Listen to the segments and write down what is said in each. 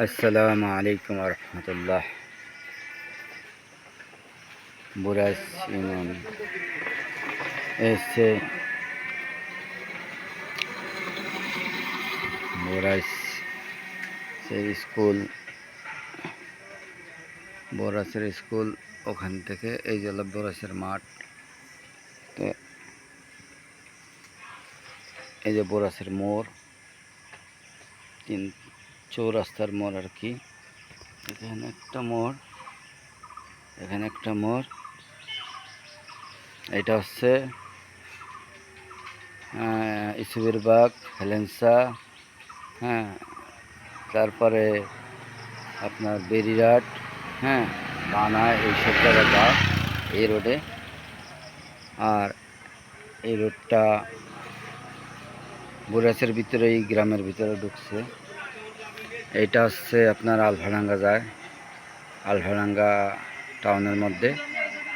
আসসালামু আলাইকুম রহমতুল্লাহ। বুরাস ইউনিয়ন এসছে বুরাস স্কুল, বোরাসের স্কুল ওখান থেকে এই যে বোরাসের মাঠ। তো এই যে বোরাসের মোড়, তিন চৌরাস্তার মোড় আর কি। এখানে একটা মোড়, এখানে একটা মোড়। এটা হচ্ছে ইসুবের বাগ, হেলেন্সা, হ্যাঁ, তারপরে আপনার বেরিরাট, হ্যাঁ, বানা, এইসব জায়গায় যায় এই রোডে। আর এই রোডটা বুরাসের ভিতরে, এই গ্রামের ভিতরে ঢুকছে। এইটা হচ্ছে আপনার আলফাডাঙ্গা যায়, আলফাডাঙ্গা টাউনের মধ্যে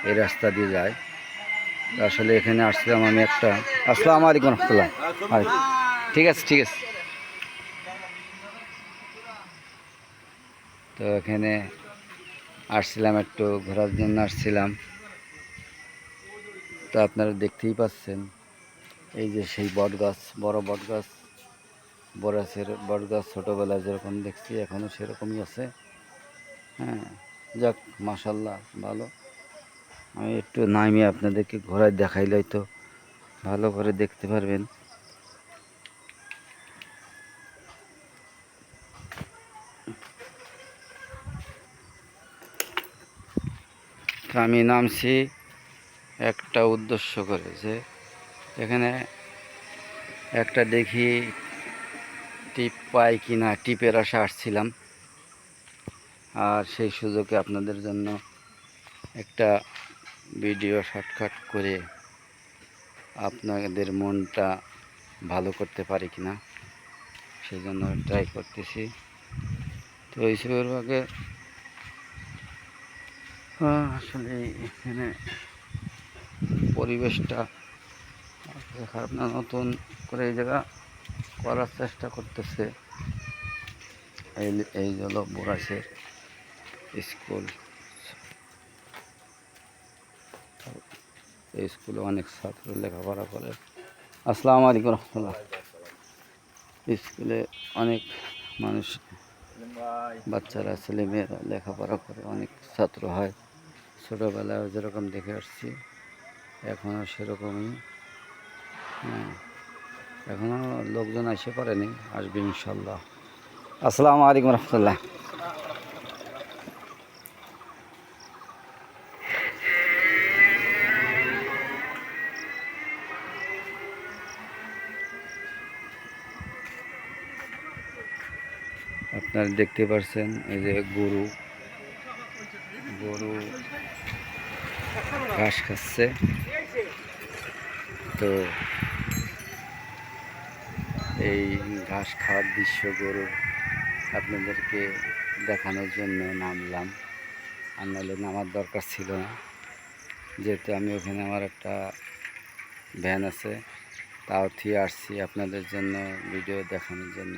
এই রাস্তা দিয়ে যায়। আসলে এখানে আসছিলাম আমি একটা। আসসালামু আলাইকুম রহমতুল্লাহ। ঠিক আছে, ঠিক আছে। তো এখানে আসছিলাম একটু ঘোরার জন্য আসছিলাম। তো আপনারা দেখতেই পাচ্ছেন এই যে সেই বট গাছ, বড় বট গাছ, বরাসের বট গাছ ছোটোবেলায় যেরকম দেখছি এখনও সেরকমই আছে। হ্যাঁ, যাক মাশাল্লাহ, ভালো। আমি একটু নামিয়ে আপনাদেরকে ঘোরায় দেখাইলে তো ভালো করে দেখতে পারবেন। আমি নামছি একটা উদ্দেশ্য করে, যে এখানে একটা দেখি টিপ পাই কি না, টিপের আশা আসছিলাম। আর সেই সুযোগে আপনাদের জন্য একটা ভিডিও শর্টকাট করে আপনাদের মনটা ভালো করতে পারি কিনা সেই জন্য ট্রাই করতেছি। তো এইসবের ভাগে আসলে এখানে পরিবেশটা খারাপ না, নতুন করে এই জায়গা করার চেষ্টা করতেছে। এই হলো বোরাসের স্কুল। এই স্কুলে অনেক ছাত্র লেখাপড়া করে। আসসালামু আলাইকুম রহমতুল্লাহ। স্কুলে অনেক মানুষ, বাচ্চারা, ছেলেমেয়েরা লেখাপড়া করে, অনেক ছাত্র হয়। ছোটোবেলায় যেরকম দেখে আসছি এখনও সেরকমই। হ্যাঁ, এখনও লোকজন এসে পড়েনি, আসবে ইনশাল্লাহ। আসসালামু আলাইকুম রহমতুল্লাহ। আপনারা দেখতে পাচ্ছেন এই যে গরু, গরু ঘাস খাচ্ছে। তো এই ঘাস খাওয়ার দৃশ্য গরু আপনাদেরকে দেখানোর জন্য নামলাম। আর নাহলে নামার দরকার ছিল না, যেহেতু আমি ওখানে আমার একটা ভ্যান আছে, তাও থিয়ে আসছি আপনাদের জন্য ভিডিও দেখানোর জন্য।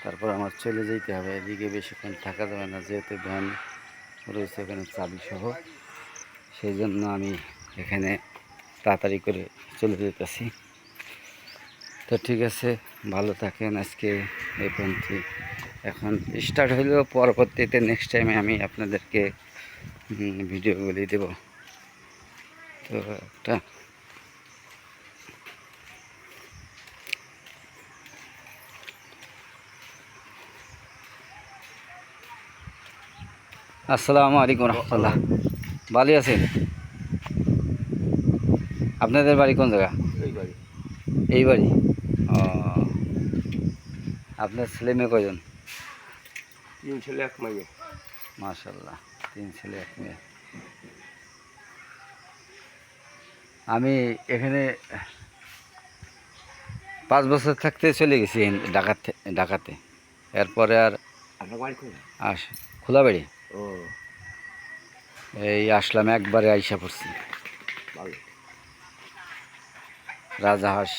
তারপর আমার চলে যেতে হবে, এদিকে বেশিক্ষণ থাকা যাবে না, যেহেতু ভ্যান রয়েছে এখানে চাবি সহ। সেই জন্য আমি এখানে তাড়াতাড়ি করে চলে যেতেছি। তো ঠিক আছে, ভালো থাকেন। আজকে এই পর্যন্ত। এখন স্টার্ট হইলেও পরবর্তীতে নেক্সট টাইমে আমি আপনাদেরকে ভিডিওগুলি দেব। তো একটা আসসালামু আলাইকুম রহমতুল্লাহ। ভালো আছেন? আপনাদের বাড়ি কোন জায়গা? এই বাড়ি। ও, আপনার ছেলে মেয়ে কয়জন? 3 ছেলে 1 মেয়ে। মাশাল্লাহ, 3 ছেলে 1 মেয়ে। আমি এখানে 5 বছর থাকতে চলে গেছি ঢাকাতে। এরপরে আর আপনার বাড়ি কোথায়? খোলাবাড়ি। ও, এই আসলাম, একবারে আইসা পড়ছি। ভালো। রাজাহাঁস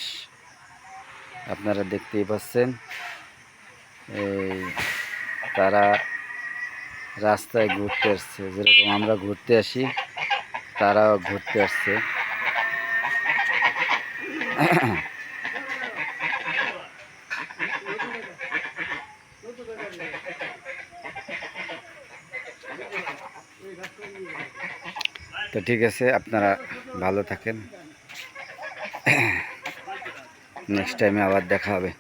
আপনারা দেখতেই পাচ্ছেন। এই তারা রাস্তায় ঘুরতে আসছে, যেরকম আমরা ঘুরতে আসি তারাও ঘুরতে আসছে। তো ঠিক আছে, আপনারা ভালো থাকেন, নেক্সট টাইমে আবার দেখা হবে।